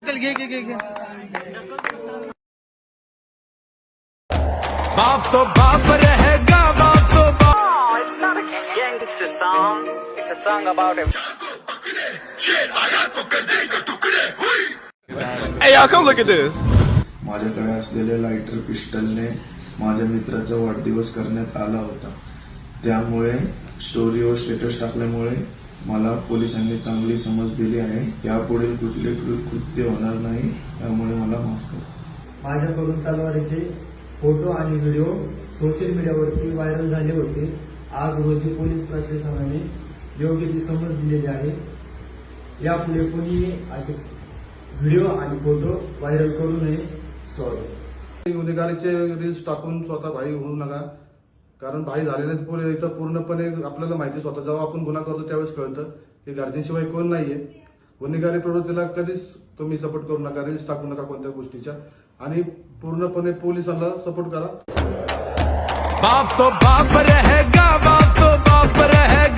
चल घे बाप तो बाप रहेगा, बाप तो बाप. Oh, it's not a gangster song. It's a song about a... Hey y'all, come look at this. माझ्याकडे असलेल्या लायटर पिस्टलने माझ्या मित्राचा वाढदिवस करण्यात आला होता. त्यामुळे स्टोरीवर स्टेटस टाकल्यामुळे मला पोलिसांनी चांगली समज दिली आहे. यापुढील कुठले कृत्य होणार नाही, त्यामुळे मला माफ करा. माझ्याकडून तलवारीचे फोटो आणि व्हिडिओ सोशल मीडियावरती व्हायरल झाले होते. आज रोजी पोलीस प्रशासनाने योग्य ती समज दिलेली आहे. यापुढे कोणी असे व्हिडिओ आणि फोटो व्हायरल करू नये. सॉरी. गुन्हेगारीचे रील्स टाकून स्वतः भाई होऊ नका, कारण भाई झालेले इथं पूर्णपणे आपल्याला माहिती स्वतः जेव्हा आपण गुन्हा करतो त्यावेळेस कळतं की घरच्यांशिवाय कोण नाहीये. गुन्हेगारी प्रवृत्तीला कधीच तुम्ही सपोर्ट करू नका, रील्स टाकू नका कोणत्या गोष्टीच्या, आणि पूर्णपणे पोलिसांना सपोर्ट करा. बाप तो बाप रहेगा, बाप तो बाप रहेगा.